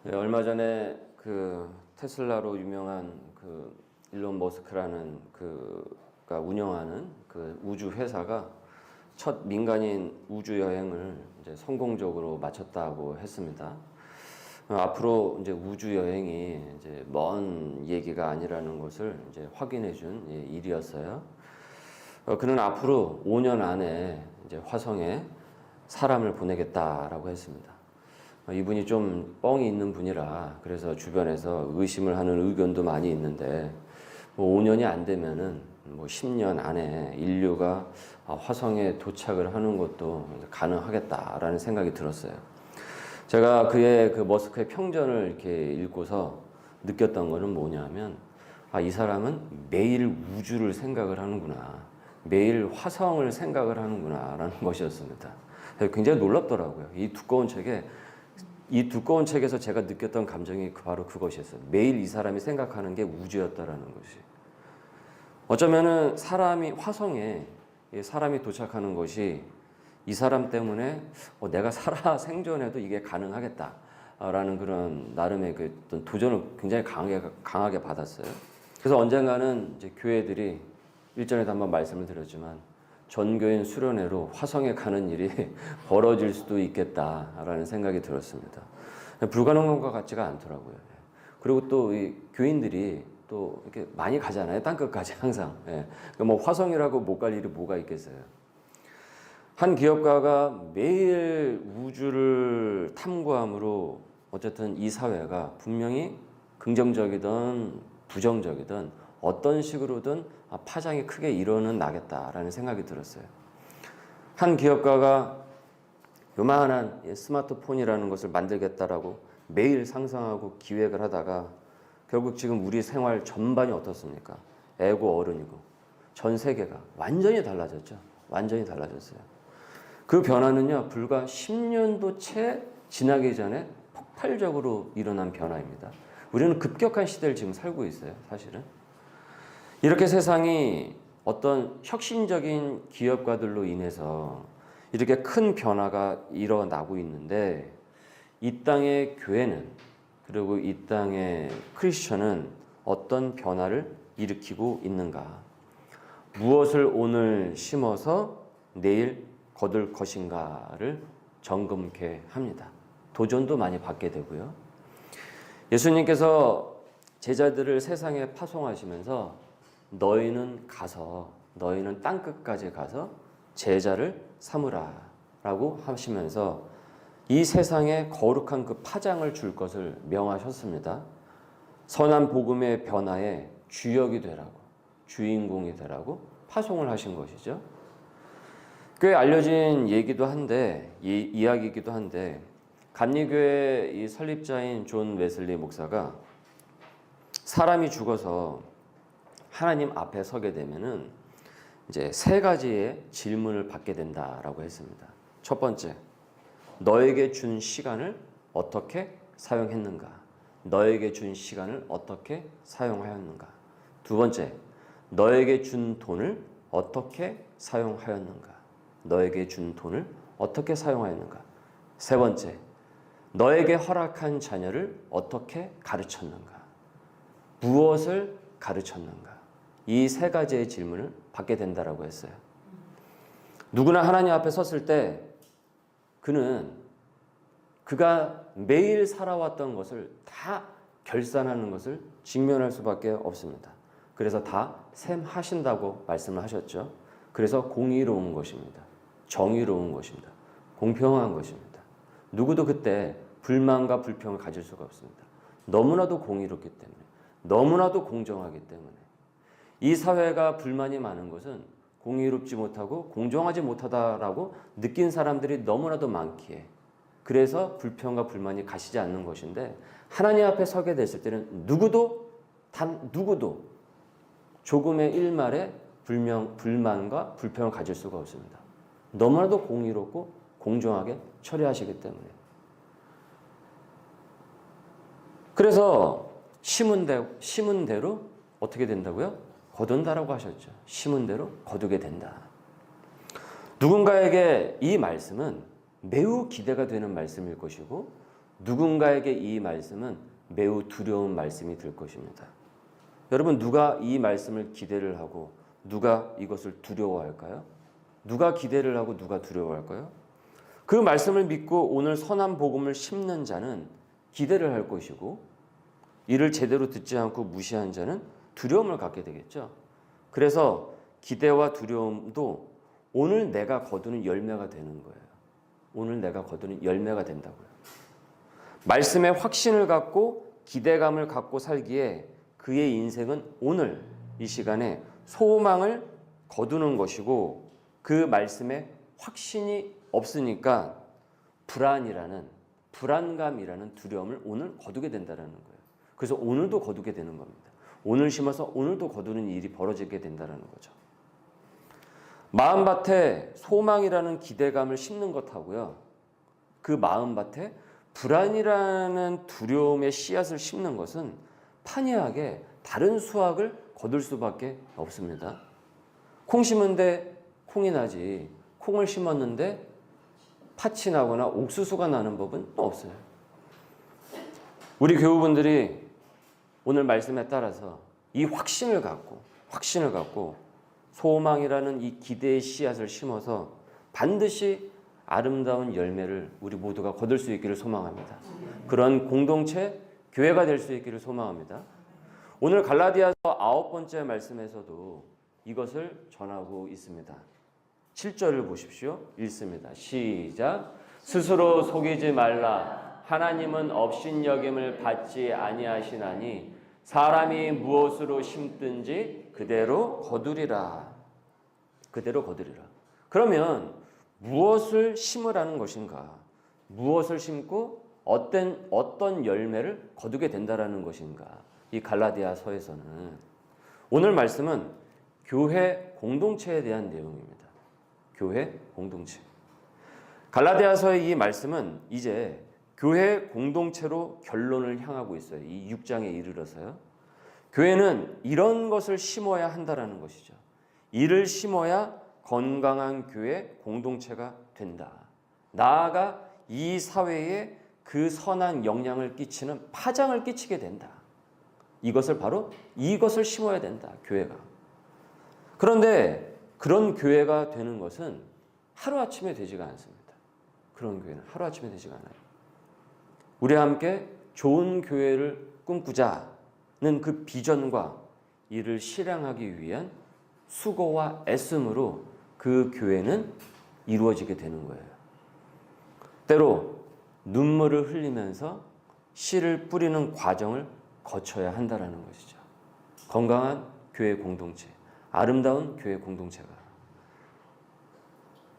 네, 얼마 전에 그 테슬라로 유명한 그 일론 머스크라는 그가 운영하는 그 우주 회사가 첫 민간인 우주 여행을 이제 성공적으로 마쳤다고 했습니다. 앞으로 이제 우주 여행이 이제 먼 얘기가 아니라는 것을 이제 확인해 준 일이었어요. 그는 앞으로 5년 안에 이제 화성에 사람을 보내겠다라고 했습니다. 이분이 좀 뻥이 있는 분이라 그래서 주변에서 의심을 하는 의견도 많이 있는데 뭐 5년이 안 되면은 뭐 10년 안에 인류가 화성에 도착을 하는 것도 가능하겠다라는 생각이 들었어요. 제가 그의 그 머스크의 평전을 이렇게 읽고서 느꼈던 거는 뭐냐면 이 사람은 매일 우주를 생각을 하는구나. 매일 화성을 생각을 하는구나 라는 것이었습니다. 굉장히 놀랍더라고요. 이 두꺼운 책에서 제가 느꼈던 감정이 바로 그것이었어요. 매일 이 사람이 생각하는 게 우주였다라는 것이. 어쩌면은 화성에 사람이 도착하는 것이 이 사람 때문에 내가 살아 생전에도 이게 가능하겠다라는 그런 나름의 그 어떤 도전을 굉장히 강하게 받았어요. 그래서 언젠가는 이제 교회들이 일전에도 한번 말씀을 드렸지만 전교인 수련회로 화성에 가는 일이 벌어질 수도 있겠다라는 생각이 들었습니다. 불가능한 것 같지가 않더라고요. 그리고 또 이 교인들이 또 이렇게 많이 가잖아요. 땅끝까지 항상. 그러니까 뭐 화성이라고 못 갈 일이 뭐가 있겠어요. 한 기업가가 매일 우주를 탐구함으로 어쨌든 이 사회가 분명히 긍정적이든 부정적이든 어떤 식으로든 파장이 크게 일어는 나겠다라는 생각이 들었어요. 한 기업가가 요만한 스마트폰이라는 것을 만들겠다라고 매일 상상하고 기획을 하다가 결국 지금 우리 생활 전반이 어떻습니까? 애고 어른이고 전 세계가 완전히 달라졌죠. 완전히 달라졌어요. 그 변화는요, 불과 10년도 채 지나기 전에 폭발적으로 일어난 변화입니다. 우리는 급격한 시대를 지금 살고 있어요, 사실은. 이렇게 세상이 어떤 혁신적인 기업가들로 인해서 이렇게 큰 변화가 일어나고 있는데 이 땅의 교회는 그리고 이 땅의 크리스천은 어떤 변화를 일으키고 있는가? 무엇을 오늘 심어서 내일 거둘 것인가를 점검케 합니다. 도전도 많이 받게 되고요. 예수님께서 제자들을 세상에 파송하시면서 너희는 땅끝까지 가서 제자를 삼으라 라고 하시면서 이 세상에 거룩한 그 파장을 줄 것을 명하셨습니다. 선한 복음의 변화에 주역이 되라고, 주인공이 되라고 파송을 하신 것이죠. 꽤 알려진 얘기도 한데, 이야기이기도 한데, 감리교회 이 설립자인 존 웨슬리 목사가 사람이 죽어서 하나님 앞에 서게 되면은 이제 3가지의 질문을 받게 된다라고 했습니다. 첫 번째, 너에게 준 시간을 어떻게 사용했는가? 너에게 준 시간을 어떻게 사용하였는가? 두 번째, 너에게 준 돈을 어떻게 사용하였는가? 너에게 준 돈을 어떻게 사용하였는가? 세 번째, 너에게 허락한 자녀를 어떻게 가르쳤는가? 무엇을 가르쳤는가? 이 3가지의 질문을 받게 된다라고 했어요. 누구나 하나님 앞에 섰을 때 그가 매일 살아왔던 것을 다 결산하는 것을 직면할 수밖에 없습니다. 그래서 다 셈하신다고 말씀을 하셨죠. 그래서 공의로운 것입니다. 정의로운 것입니다. 공평한 것입니다. 누구도 그때 불만과 불평을 가질 수가 없습니다. 너무나도 공의롭기 때문에, 너무나도 공정하기 때문에. 이 사회가 불만이 많은 것은 공의롭지 못하고 공정하지 못하다라고 느낀 사람들이 너무나도 많기에 그래서 불평과 불만이 가시지 않는 것인데 하나님 앞에 서게 됐을 때는 단 누구도 조금의 일말에 불만과 불평을 가질 수가 없습니다. 너무나도 공의롭고 공정하게 처리하시기 때문에. 그래서 심은 대로 어떻게 된다고요? 거둔다라고 하셨죠. 심은 대로 거두게 된다. 누군가에게 이 말씀은 매우 기대가 되는 말씀일 것이고 누군가에게 이 말씀은 매우 두려운 말씀이 될 것입니다. 여러분, 누가 이 말씀을 기대를 하고 누가 이것을 두려워할까요? 누가 기대를 하고 누가 두려워할까요? 그 말씀을 믿고 오늘 선한 복음을 심는 자는 기대를 할 것이고, 이를 제대로 듣지 않고 무시한 자는 두려움을 갖게 되겠죠. 그래서 기대와 두려움도 오늘 내가 거두는 열매가 되는 거예요. 오늘 내가 거두는 열매가 된다고요. 말씀에 확신을 갖고 기대감을 갖고 살기에 그의 인생은 오늘 이 시간에 소망을 거두는 것이고, 그 말씀에 확신이 없으니까 불안감이라는 두려움을 오늘 거두게 된다는 거예요. 그래서 오늘도 거두게 되는 겁니다. 오늘 심어서 오늘도 거두는 일이 벌어지게 된다는 거죠. 마음밭에 소망이라는 기대감을 심는 것하고요, 그 마음밭에 불안이라는 두려움의 씨앗을 심는 것은 판이하게 다른 수확을 거둘 수밖에 없습니다. 콩 심은데 콩이 나지, 콩을 심었는데 팥이 나거나 옥수수가 나는 법은 없어요. 우리 교우분들이 오늘 말씀에 따라서 이 확신을 갖고 소망이라는 이 기대의 씨앗을 심어서 반드시 아름다운 열매를 우리 모두가 거둘 수 있기를 소망합니다. 그런 공동체, 교회가 될 수 있기를 소망합니다. 오늘 갈라디아서 9번째 말씀에서도 이것을 전하고 있습니다. 7절을 보십시오. 읽습니다. 시작. 스스로 속이지 말라. 하나님은 업신여김을 받지 아니하시나니 사람이 무엇으로 심든지 그대로 거두리라. 그대로 거두리라. 그러면 무엇을 심으라는 것인가? 무엇을 심고 어떤 열매를 거두게 된다라는 것인가? 이 갈라디아서에서는 오늘 말씀은 교회 공동체에 대한 내용입니다. 교회 공동체. 갈라디아서의 이 말씀은 이제 교회 공동체로 결론을 향하고 있어요. 이 6장에 이르러서요. 교회는 이런 것을 심어야 한다라는 것이죠. 이를 심어야 건강한 교회 공동체가 된다. 나아가 이 사회에 그 선한 영향을 끼치는 파장을 끼치게 된다. 이것을 심어야 된다. 교회가. 그런데 그런 교회가 되는 것은 하루아침에 되지가 않습니다. 그런 교회는 하루아침에 되지가 않아요. 우리 함께 좋은 교회를 꿈꾸자는 그 비전과 이를 실행하기 위한 수고와 애씀으로 그 교회는 이루어지게 되는 거예요. 때로 눈물을 흘리면서 씨를 뿌리는 과정을 거쳐야 한다는 것이죠. 건강한 교회 공동체, 아름다운 교회 공동체가.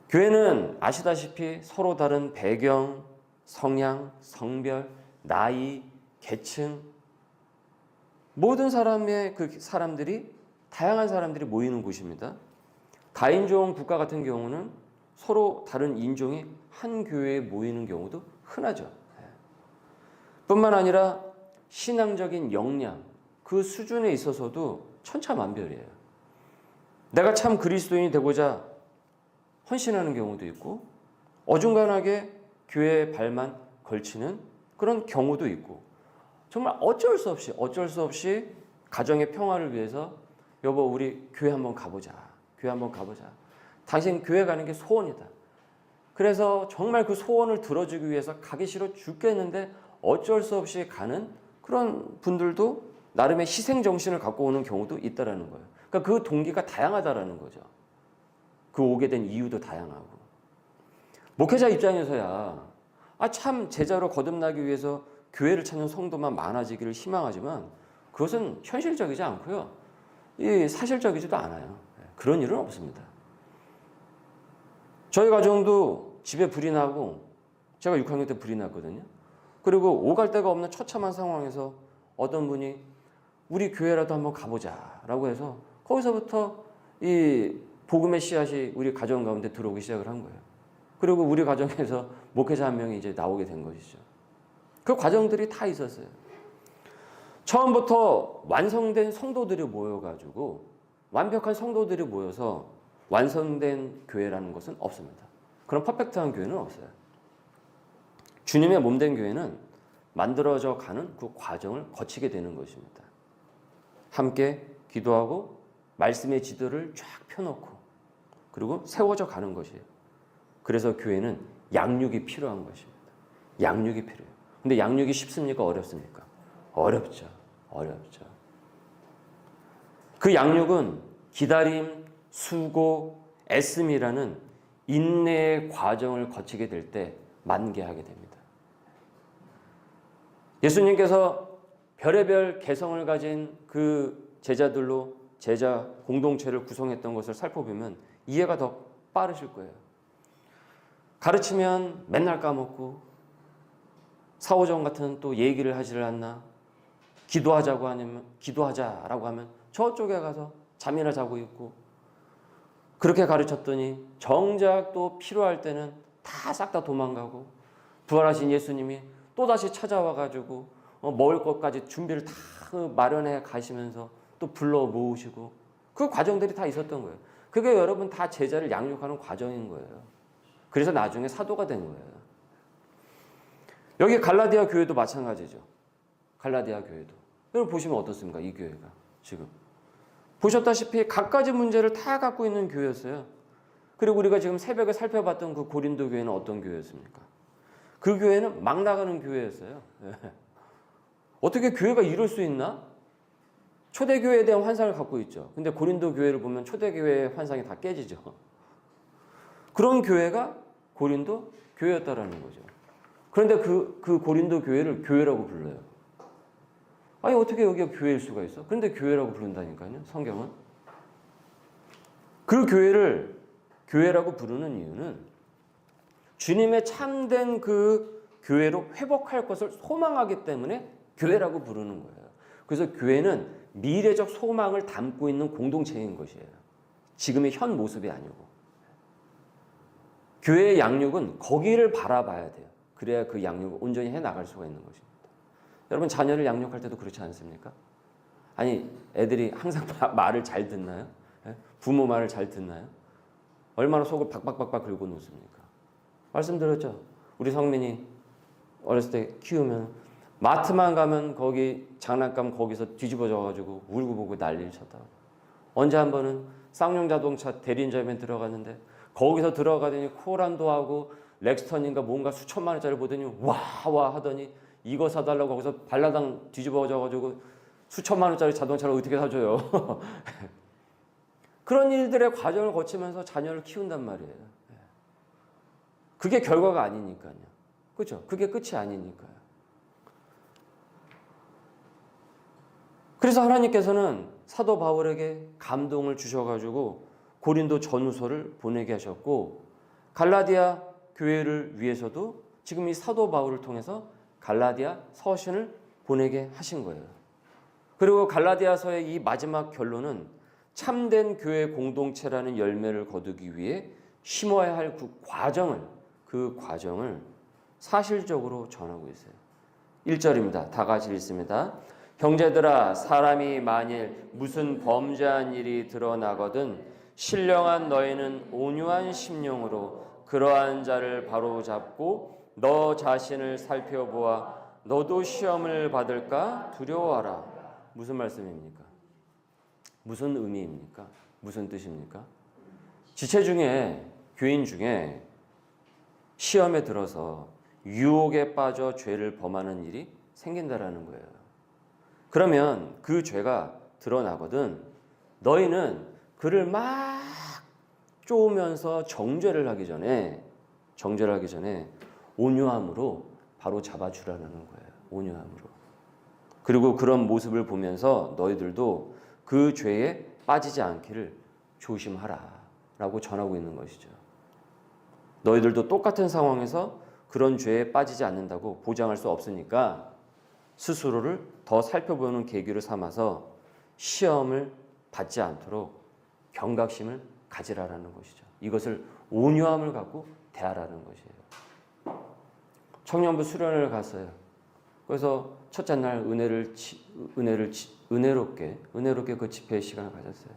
교회는 아시다시피 서로 다른 배경, 성향, 성별, 나이, 계층, 모든 다양한 사람들이 모이는 곳입니다. 다인종 국가 같은 경우는 서로 다른 인종이 한 교회에 모이는 경우도 흔하죠. 뿐만 아니라 신앙적인 역량, 그 수준에 있어서도 천차만별이에요. 내가 참 그리스도인이 되고자 헌신하는 경우도 있고, 어중간하게 교회에 발만 걸치는 그런 경우도 있고, 정말 어쩔 수 없이 가정의 평화를 위해서 여보 우리 교회 한번 가보자. 당신 교회 가는 게 소원이다. 그래서 정말 그 소원을 들어주기 위해서 가기 싫어 죽겠는데 어쩔 수 없이 가는 그런 분들도 나름의 희생정신을 갖고 오는 경우도 있다라는 거예요. 그러니까 그 동기가 다양하다라는 거죠. 그 오게 된 이유도 다양하고. 목회자 입장에서야 참 제자로 거듭나기 위해서 교회를 찾는 성도만 많아지기를 희망하지만 그것은 현실적이지 않고요. 사실적이지도 않아요. 그런 일은 없습니다. 저희 가정도 집에 불이 나고, 제가 6학년 때 불이 났거든요. 그리고 오갈 데가 없는 처참한 상황에서 어떤 분이 우리 교회라도 한번 가보자 라고 해서 거기서부터 이 복음의 씨앗이 우리 가정 가운데 들어오기 시작을 한 거예요. 그리고 우리 가정에서 목회자 한 명이 이제 나오게 된 것이죠. 그 과정들이 다 있었어요. 처음부터 완성된 성도들이 모여가지고 완벽한 성도들이 모여서 완성된 교회라는 것은 없습니다. 그런 퍼펙트한 교회는 없어요. 주님의 몸된 교회는 만들어져 가는 그 과정을 거치게 되는 것입니다. 함께 기도하고 말씀의 지도를 쫙 펴놓고 그리고 세워져 가는 것이에요. 그래서 교회는 양육이 필요한 것입니다. 양육이 필요해요. 근데 양육이 쉽습니까? 어렵습니까? 어렵죠. 어렵죠. 그 양육은 기다림, 수고, 애씀이라는 인내의 과정을 거치게 될 때 만개하게 됩니다. 예수님께서 별의별 개성을 가진 그 제자들로 제자 공동체를 구성했던 것을 살펴보면 이해가 더 빠르실 거예요. 가르치면 맨날 까먹고 사오정 같은 또 얘기를 하지를 않나, 기도하자라고 하면 저쪽에 가서 잠이나 자고 있고, 그렇게 가르쳤더니 정작 또 필요할 때는 다 싹 다 도망가고, 부활하신 예수님이 또다시 찾아와가지고 먹을 것까지 준비를 다 마련해 가시면서 또 불러 모으시고, 그 과정들이 다 있었던 거예요. 그게 여러분 다 제자를 양육하는 과정인 거예요. 그래서 나중에 사도가 된 거예요. 여기 갈라디아 교회도 마찬가지죠. 갈라디아 교회도. 여러분 보시면 어떻습니까? 이 교회가 지금. 보셨다시피 갖가지 문제를 다 갖고 있는 교회였어요. 그리고 우리가 지금 새벽에 살펴봤던 그 고린도 교회는 어떤 교회였습니까? 그 교회는 막 나가는 교회였어요. 어떻게 교회가 이럴 수 있나? 초대교회에 대한 환상을 갖고 있죠. 근데 고린도 교회를 보면 초대교회의 환상이 다 깨지죠. 그런 교회가 고린도 교회였다라는 거죠. 그런데 그 고린도 교회를 교회라고 불러요. 아니 어떻게 여기가 교회일 수가 있어? 그런데 교회라고 부른다니까요. 성경은. 그 교회를 교회라고 부르는 이유는 주님의 참된 그 교회로 회복할 것을 소망하기 때문에 교회라고 부르는 거예요. 그래서 교회는 미래적 소망을 담고 있는 공동체인 것이에요. 지금의 현 모습이 아니고. 교회의 양육은 거기를 바라봐야 돼요. 그래야 그 양육을 온전히 해나갈 수가 있는 것입니다. 여러분 자녀를 양육할 때도 그렇지 않습니까? 아니 애들이 항상 말을 잘 듣나요? 부모 말을 잘 듣나요? 얼마나 속을 박박박박 긁고 놓습니까? 말씀드렸죠. 우리 성민이 어렸을 때 키우면 마트만 가면 거기 장난감 거기서 뒤집어져가지고 울고 보고 난리를 쳤다고. 언제 한 번은 쌍용 자동차 대리점에 들어갔는데 거기서 들어가더니 코란도 하고 렉스턴인가 뭔가 수천만 원짜리 보더니 와 하더니 이거 사달라고 거기서 발라당 뒤집어져가지고 수천만 원짜리 자동차를 어떻게 사줘요. 그런 일들의 과정을 거치면서 자녀를 키운단 말이에요. 그게 결과가 아니니까요. 그렇죠? 그게 끝이 아니니까요. 그래서 하나님께서는 사도 바울에게 감동을 주셔가지고 고린도 전후서를 보내게 하셨고, 갈라디아 교회를 위해서도 지금 이 사도 바울을 통해서 갈라디아 서신을 보내게 하신 거예요. 그리고 갈라디아서의 이 마지막 결론은 참된 교회 공동체라는 열매를 거두기 위해 심어야 할 그 과정을 사실적으로 전하고 있어요. 1절입니다. 다 같이 읽습니다. 형제들아, 사람이 만일 무슨 범죄한 일이 드러나거든 신령한 너희는 온유한 심령으로 그러한 자를 바로잡고 너 자신을 살펴보아 너도 시험을 받을까 두려워하라. 무슨 말씀입니까? 무슨 의미입니까? 무슨 뜻입니까? 지체 중에, 교인 중에 시험에 들어서 유혹에 빠져 죄를 범하는 일이 생긴다라는 거예요. 그러면 그 죄가 드러나거든 너희는 그를 막 쪼으면서 정죄를 하기 전에 온유함으로 바로 잡아주라는 거예요. 온유함으로. 그리고 그런 모습을 보면서 너희들도 그 죄에 빠지지 않기를 조심하라 라고 전하고 있는 것이죠. 너희들도 똑같은 상황에서 그런 죄에 빠지지 않는다고 보장할 수 없으니까 스스로를 더 살펴보는 계기로 삼아서 시험을 받지 않도록 경각심을 가지라라는 것이죠. 이것을 온유함을 갖고 대하라는 것이에요. 청년부 수련회를 갔어요. 그래서 첫째 날 은혜롭게 그 집회 시간을 가졌어요.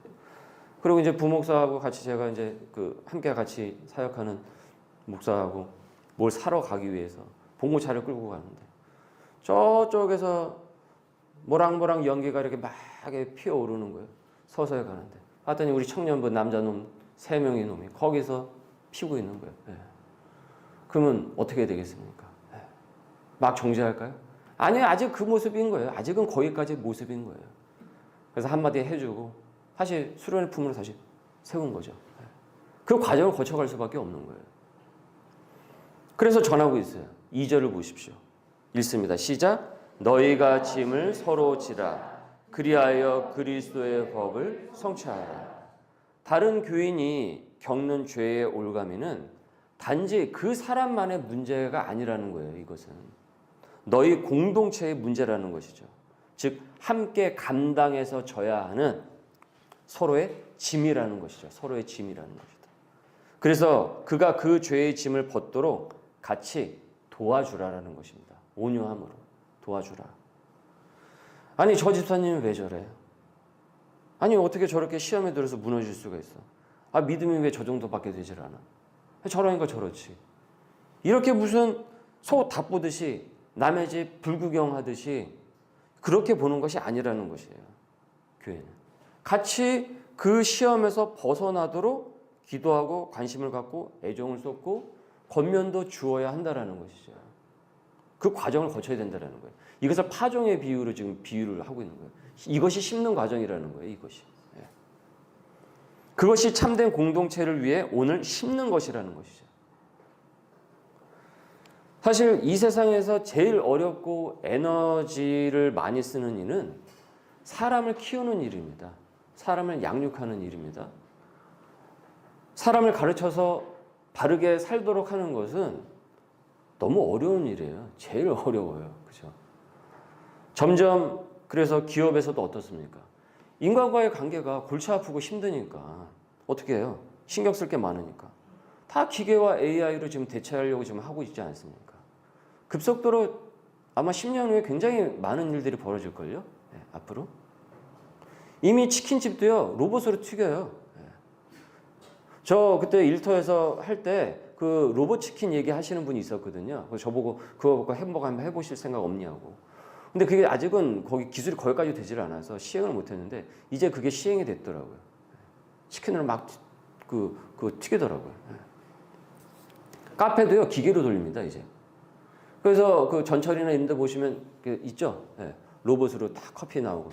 그리고 이제 부목사하고 같이 제가 이제 함께 같이 사역하는 목사하고 뭘 사러 가기 위해서 봉고차를 끌고 가는데 저쪽에서 모락모락 연기가 이렇게 막 피어오르는 거예요. 서서히 가는데. 하더니 우리 청년부 남자놈 3명의 놈이 거기서 피고 있는 거예요. 예. 그러면 어떻게 되겠습니까? 예. 막 정지할까요? 아니요. 아직 그 모습인 거예요. 아직은 거기까지 모습인 거예요. 그래서 한마디 해주고 다시 수련의 품으로 다시 세운 거죠. 예. 그 과정을 거쳐갈 수밖에 없는 거예요. 그래서 전하고 있어요. 2절을 보십시오. 읽습니다. 시작. 너희가 짐을 서로 지라. 그리하여 그리스도의 법을 성취하라. 다른 교인이 겪는 죄의 올가미는 단지 그 사람만의 문제가 아니라는 거예요. 이것은 너희 공동체의 문제라는 것이죠. 즉 함께 감당해서 져야 하는 서로의 짐이라는 것이죠. 서로의 짐이라는 것이다. 그래서 그가 그 죄의 짐을 벗도록 같이 도와주라라는 것입니다. 온유함으로 도와주라. 아니 저 집사님은 왜 저래요? 아니 어떻게 저렇게 시험에 들어서 무너질 수가 있어? 아 믿음이 왜 저 정도밖에 되질 않아? 저러니까 저렇지. 이렇게 무슨 소 다 보듯이 남의 집 불구경하듯이 그렇게 보는 것이 아니라는 것이에요. 교회는 같이 그 시험에서 벗어나도록 기도하고 관심을 갖고 애정을 쏟고 권면도 주어야 한다라는 것이죠. 그 과정을 거쳐야 된다는 거예요. 이것을 파종의 비유로 지금 비유를 하고 있는 거예요. 이것이 심는 과정이라는 거예요. 이것이. 예. 그것이 참된 공동체를 위해 오늘 심는 것이라는 것이죠. 사실 이 세상에서 제일 어렵고 에너지를 많이 쓰는 일은 사람을 키우는 일입니다. 사람을 양육하는 일입니다. 사람을 가르쳐서 바르게 살도록 하는 것은 너무 어려운 일이에요. 제일 어려워요. 그렇죠? 점점 그래서 기업에서도 어떻습니까? 인간과의 관계가 골치 아프고 힘드니까 어떻게 해요? 신경 쓸 게 많으니까. 다 기계와 AI로 지금 대체하려고 지금 하고 있지 않습니까? 급속도로 아마 10년 후에 굉장히 많은 일들이 벌어질걸요? 네, 앞으로. 이미 치킨집도요, 로봇으로 튀겨요. 네. 저 그때 일터에서 할 때 그 로봇 치킨 얘기하시는 분이 있었거든요. 그래서 저보고 그거 햄버거 한번 해보실 생각 없냐고. 근데 그게 아직은 거기 기술이 거기까지 되질 않아서 시행을 못했는데 이제 그게 시행이 됐더라고요. 치킨을 막 튀기더라고요. 카페도요 기계로 돌립니다 이제. 그래서 그 전철이나 이런 데 보시면 있죠. 네. 로봇으로 다 커피 나오고.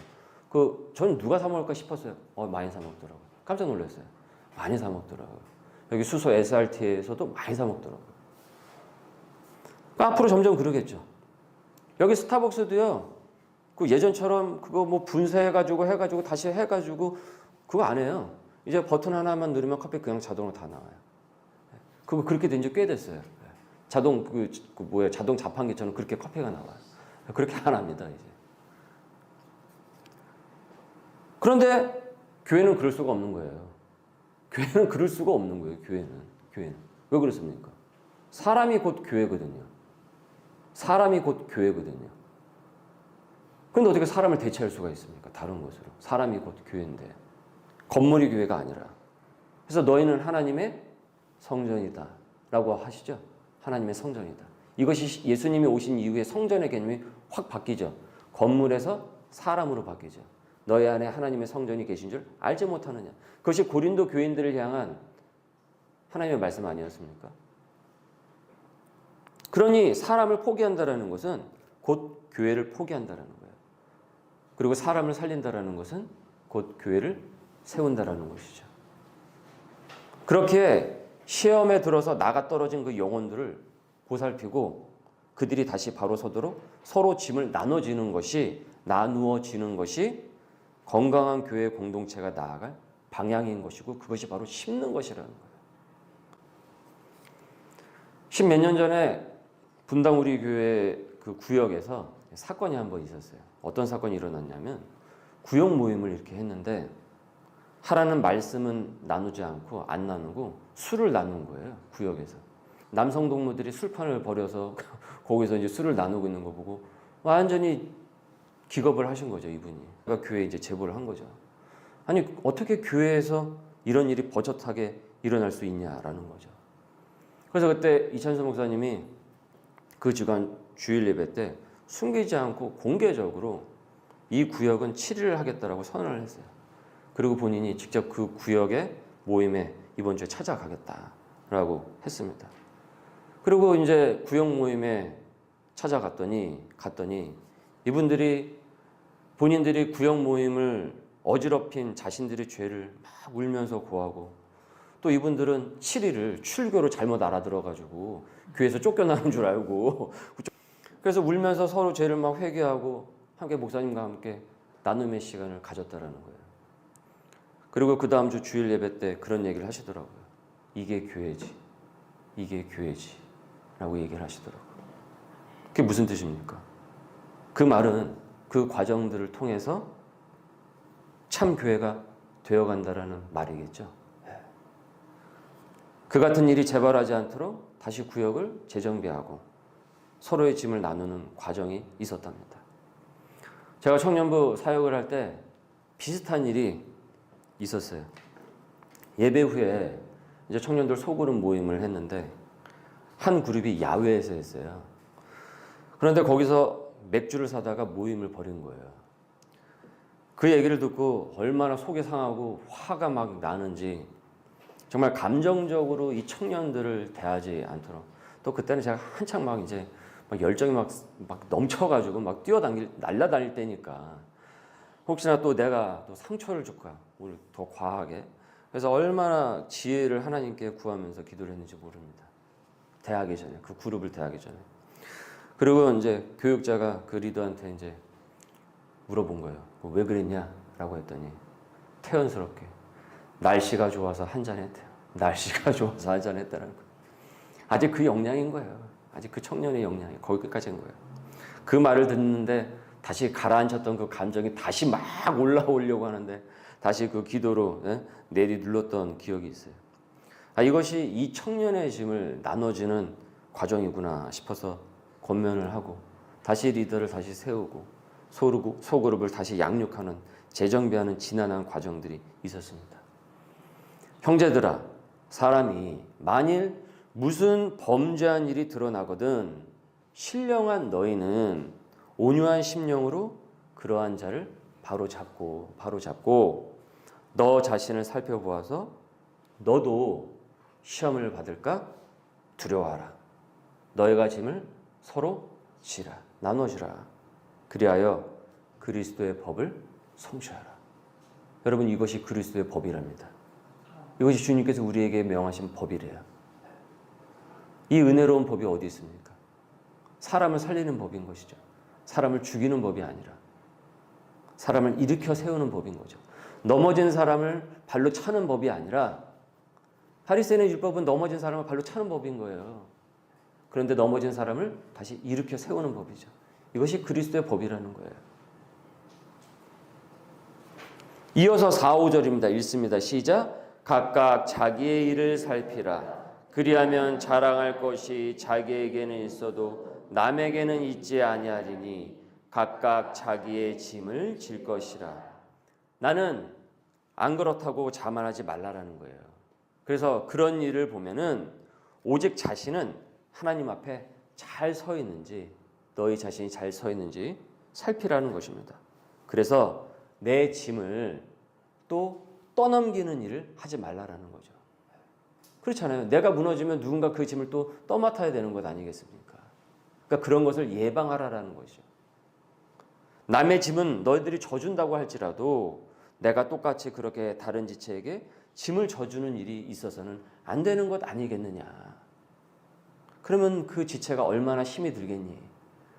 저는 누가 사 먹을까 싶었어요. 많이 사 먹더라고요. 깜짝 놀랐어요. 많이 사 먹더라고요. 여기 수소 SRT에서도 많이 사 먹더라고요. 앞으로 점점 그러겠죠. 여기 스타벅스도요. 그 예전처럼 그거 뭐 분쇄해가지고 다시 해가지고 그거 안 해요. 이제 버튼 하나만 누르면 커피 그냥 자동으로 다 나와요. 그거 그렇게 된 지 꽤 됐어요. 자동 자동 자판기처럼 그렇게 커피가 나와요. 그렇게 안 합니다 이제. 그런데 교회는 그럴 수가 없는 거예요. 교회는 그럴 수가 없는 거예요. 교회는 왜 그렇습니까? 사람이 곧 교회거든요. 사람이 곧 교회거든요. 그런데 어떻게 사람을 대체할 수가 있습니까? 다른 것으로. 사람이 곧 교회인데 건물이 교회가 아니라. 그래서 너희는 하나님의 성전이다 라고 하시죠. 하나님의 성전이다. 이것이 예수님이 오신 이후에 성전의 개념이 확 바뀌죠. 건물에서 사람으로 바뀌죠. 너희 안에 하나님의 성전이 계신 줄 알지 못하느냐. 그것이 고린도 교인들을 향한 하나님의 말씀 아니었습니까? 그러니 사람을 포기한다라는 것은 곧 교회를 포기한다라는 거예요. 그리고 사람을 살린다라는 것은 곧 교회를 세운다라는 것이죠. 그렇게 시험에 들어서 나가 떨어진 그 영혼들을 보살피고 그들이 다시 바로 서도록 서로 짐을 나누어지는 것이 건강한 교회 공동체가 나아갈 방향인 것이고 그것이 바로 심는 것이라는 거예요. 10몇 년 전에 분당 우리 교회 그 구역에서 사건이 한번 있었어요. 어떤 사건이 일어났냐면 구역 모임을 이렇게 했는데 하라는 말씀은 나누지 않고 안 나누고 술을 나눈 거예요. 구역에서. 남성 동무들이 술판을 벌여서 거기서 이제 술을 나누고 있는 거 보고 완전히 기겁을 하신 거죠, 이분이. 그러니까 교회에 이제 제보를 한 거죠. 아니, 어떻게 교회에서 이런 일이 버젓하게 일어날 수 있냐라는 거죠. 그래서 그때 이찬수 목사님이 그 주간 주일 예배 때 숨기지 않고 공개적으로 이 구역은 7일을 하겠다라고 선언을 했어요. 그리고 본인이 직접 그 구역의 모임에 이번 주에 찾아가겠다라고 했습니다. 그리고 이제 구역 모임에 갔더니 이분들이 본인들이 구역 모임을 어지럽힌 자신들의 죄를 막 울면서 고하고, 또 이분들은 7일을 출교로 잘못 알아들어가지고 교회에서 쫓겨나는 줄 알고 그래서 울면서 서로 죄를 막 회개하고 함께 목사님과 함께 나눔의 시간을 가졌다라는 거예요. 그리고 그 다음 주 주일 예배 때 그런 얘기를 하시더라고요. 이게 교회지 라고 얘기를 하시더라고요. 그게 무슨 뜻입니까? 그 말은 그 과정들을 통해서 참 교회가 되어간다라는 말이겠죠. 그 같은 일이 재발하지 않도록 다시 구역을 재정비하고 서로의 짐을 나누는 과정이 있었답니다. 제가 청년부 사역을 할 때 비슷한 일이 있었어요. 예배 후에 이제 청년들 소그룹 모임을 했는데 한 그룹이 야외에서 했어요. 그런데 거기서 맥주를 사다가 모임을 벌인 거예요. 그 얘기를 듣고 얼마나 속이 상하고 화가 막 나는지, 정말 감정적으로 이 청년들을 대하지 않도록, 또 그때는 제가 한창 막 이제 막 열정이 막 넘쳐가지고 막 날라다닐 때니까 혹시나 또 내가 또 상처를 줄까, 오늘 더 과하게. 그래서 얼마나 지혜를 하나님께 구하면서 기도를 했는지 모릅니다. 대하기 전에, 그 그룹을 대하기 전에. 그리고 이제 교육자가 그 리더한테 이제 물어본 거예요. 왜 그랬냐라고 했더니 태연스럽게 날씨가 좋아서 한잔했대요. 날씨가 좋아서 한잔했다는 거예요. 아직 그 역량인 거예요. 아직 그 청년의 역량이 거기까지인 거예요. 그 말을 듣는데 다시 가라앉혔던 그 감정이 다시 막 올라오려고 하는데 다시 그 기도로 내리눌렀던 기억이 있어요. 이것이 이 청년의 짐을 나눠지는 과정이구나 싶어서 권면을 하고 다시 리더를 다시 세우고 소그룹을 다시 양육하는, 재정비하는 지난한 과정들이 있었습니다. 형제들아, 사람이 만일 무슨 범죄한 일이 드러나거든 신령한 너희는 온유한 심령으로 그러한 자를 바로잡고 너 자신을 살펴보아서 너도 시험을 받을까 두려워하라. 너희가 짐을 서로 지라, 나눠지라. 그리하여 그리스도의 법을 성취하라. 여러분, 이것이 그리스도의 법이랍니다. 이것이 주님께서 우리에게 명하신 법이래요. 이 은혜로운 법이 어디 있습니까? 사람을 살리는 법인 것이죠. 사람을 죽이는 법이 아니라 사람을 일으켜 세우는 법인 거죠. 넘어진 사람을 발로 차는 법이 아니라, 바리새인의 율법은 넘어진 사람을 발로 차는 법인 거예요. 그런데 넘어진 사람을 다시 일으켜 세우는 법이죠. 이것이 그리스도의 법이라는 거예요. 이어서 4, 5절입니다. 읽습니다. 시작. 각각 자기의 일을 살피라. 그리하면 자랑할 것이 자기에게는 있어도 남에게는 있지 아니하리니 각각 자기의 짐을 질 것이라. 나는 안 그렇다고 자만하지 말라라는 거예요. 그래서 그런 일을 보면은 오직 자신은 하나님 앞에 잘 서 있는지, 너희 자신이 잘 서 있는지 살피라는 것입니다. 그래서 내 짐을 또 떠넘기는 일을 하지 말라라는 거죠. 그렇잖아요. 내가 무너지면 누군가 그 짐을 또 떠맡아야 되는 것 아니겠습니까? 그러니까 그런 것을 예방하라라는 것이죠. 남의 짐은 너희들이 져준다고 할지라도 내가 똑같이 그렇게 다른 지체에게 짐을 져주는 일이 있어서는 안 되는 것 아니겠느냐. 그러면 그 지체가 얼마나 힘이 들겠니?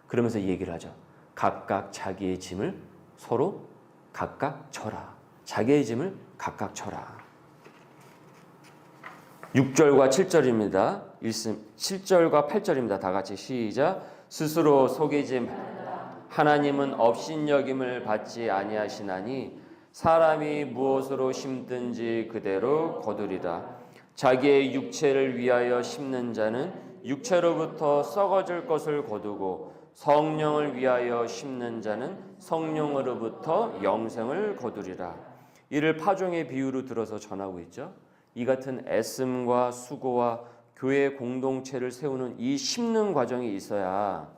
그러면서 얘기를 하죠. 각각 자기의 짐을 서로 각각 져라. 자기의 짐을 각각 져라. 6절과 7절입니다. 7절과 8절입니다. 다 같이 시작. 스스로 속이지 하나님은 업신여김을 받지 아니하시나니 사람이 무엇으로 심든지 그대로 거두리라. 자기의 육체를 위하여 심는 자는 육체로부터 썩어질 것을 거두고 성령을 위하여 심는 자는 성령으로부터 영생을 거두리라. 이를 파종의 비유로 들어서 전하고 있죠. 이 같은 애씀과 수고와 교회 공동체를 세우는 이 심는 과정이 있어야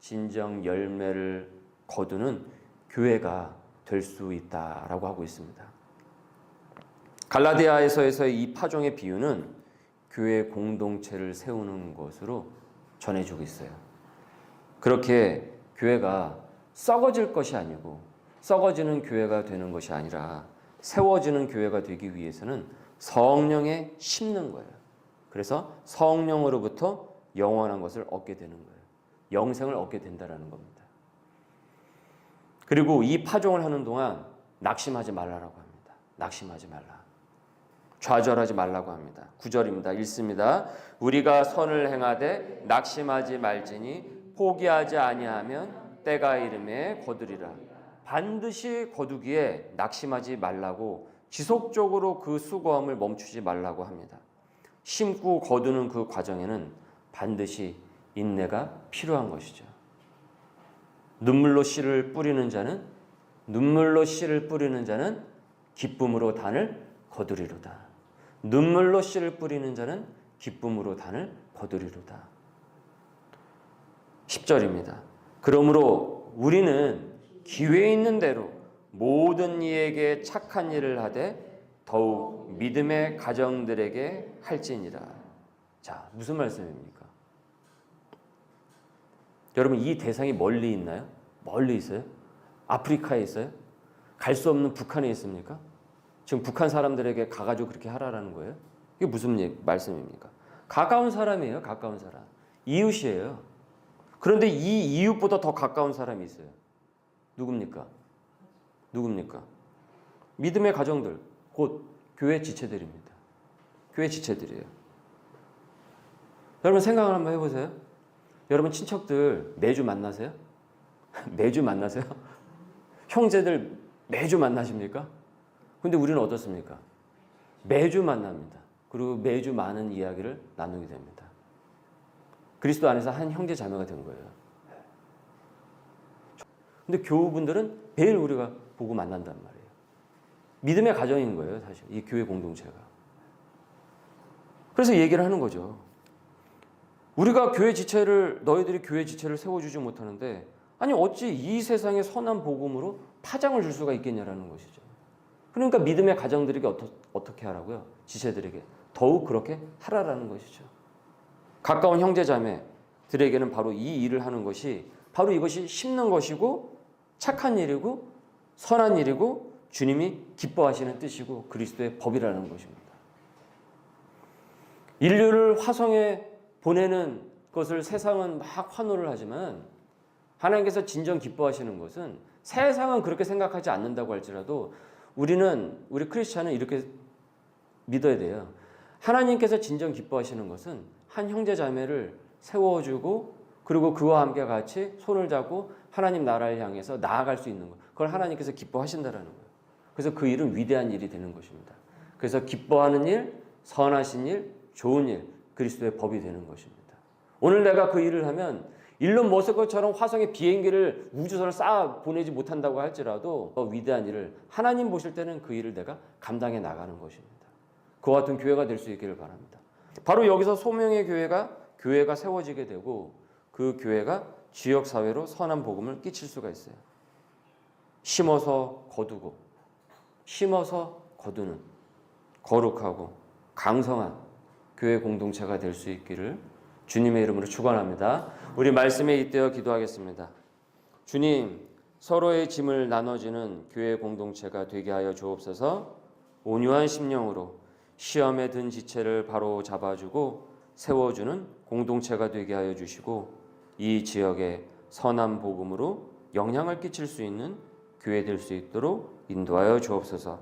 진정 열매를 거두는 교회가 될 수 있다라고 하고 있습니다. 갈라디아에서의 이 파종의 비유는 교회 공동체를 세우는 것으로 전해주고 있어요. 그렇게 교회가 썩어질 것이 아니고 썩어지는 교회가 되는 것이 아니라 세워지는 교회가 되기 위해서는 성령에 심는 거예요. 그래서 성령으로부터 영원한 것을 얻게 되는 거예요. 영생을 얻게 된다는 겁니다. 그리고 이 파종을 하는 동안 낙심하지 말라고 합니다. 낙심하지 말라. 좌절하지 말라고 합니다. 9절입니다. 읽습니다. 우리가 선을 행하되 낙심하지 말지니 포기하지 아니하면 때가 이름에 거두리라. 반드시 거두기에 낙심하지 말라고 지속적으로 그 수고함을 멈추지 말라고 합니다. 심고 거두는 그 과정에는 반드시 인내가 필요한 것이죠. 눈물로 씨를 뿌리는 자는 기쁨으로 단을 거두리로다. 눈물로 씨를 뿌리는 자는 기쁨으로 단을 거두리로다. 10절입니다. 그러므로 우리는 기회 있는 대로 모든 이에게 착한 일을 하되 더욱 믿음의 가정들에게 할지니라. 자, 무슨 말씀입니까? 여러분, 이 대상이 멀리 있나요? 멀리 있어요? 아프리카에 있어요? 갈 수 없는 북한에 있습니까? 지금 북한 사람들에게 가가지고 그렇게 하라는 거예요? 이게 무슨 말씀입니까? 가까운 사람이에요. 가까운 사람. 이웃이에요. 그런데 이 이웃보다 더 가까운 사람이 있어요. 누굽니까? 믿음의 가정들, 곧 교회 지체들입니다. 교회 지체들이에요. 여러분 생각을 한번 해보세요. 여러분 친척들 매주 만나세요? 매주 만나세요? 형제들 매주 만나십니까? 근데 우리는 어떻습니까? 매주 만납니다. 그리고 매주 많은 이야기를 나누게 됩니다. 그리스도 안에서 한 형제 자매가 된 거예요. 근데 교우분들은 매일 우리가 보고 만난단 말이에요. 믿음의 가정인 거예요, 사실. 이 교회 공동체가. 그래서 얘기를 하는 거죠. 우리가 너희들이 교회 지체를 세워주지 못하는데, 아니 어찌 이 세상의 선한 복음으로 파장을 줄 수가 있겠냐라는 것이죠. 그러니까 믿음의 가정들에게 어떻게 하라고요? 지체들에게 더욱 그렇게 하라라는 것이죠. 가까운 형제자매들에게는 바로 이 일을 하는 것이 바로 이것이 심는 것이고 착한 일이고 선한 일이고 주님이 기뻐하시는 뜻이고 그리스도의 법이라는 것입니다. 인류를 화성에 보내는 것을 세상은 막 환호를 하지만 하나님께서 진정 기뻐하시는 것은 세상은 그렇게 생각하지 않는다고 할지라도 우리 크리스찬은 이렇게 믿어야 돼요. 하나님께서 진정 기뻐하시는 것은 한 형제 자매를 세워주고 그리고 그와 함께 같이 손을 잡고 하나님 나라를 향해서 나아갈 수 있는 것. 그걸 하나님께서 기뻐하신다라는 거예요. 그래서 그 일은 위대한 일이 되는 것입니다. 그래서 기뻐하는 일, 선하신 일, 좋은 일, 그리스도의 법이 되는 것입니다. 오늘 내가 그 일을 하면 일론 머스크처럼 화성에 비행기를 우주선을 쌓아 보내지 못한다고 할지라도 더 위대한 일을 하나님 보실 때는 그 일을 내가 감당해 나가는 것입니다. 그와 같은 교회가 될 수 있기를 바랍니다. 바로 여기서 소명의 교회가 세워지게 되고 그 교회가 지역사회로 선한 복음을 끼칠 수가 있어요. 심어서 거두고 심어서 거두는 거룩하고 강성한 교회 공동체가 될 수 있기를 주님의 이름으로 축원합니다. 우리 말씀에 잇대어 기도하겠습니다. 주님, 서로의 짐을 나눠주는 교회 공동체가 되게 하여 주옵소서. 온유한 심령으로 시험에 든 지체를 바로 잡아주고 세워주는 공동체가 되게 하여 주시고 이 지역에 선한 복음으로 영향을 끼칠 수 있는 교회 될 수 있도록 인도하여 주옵소서.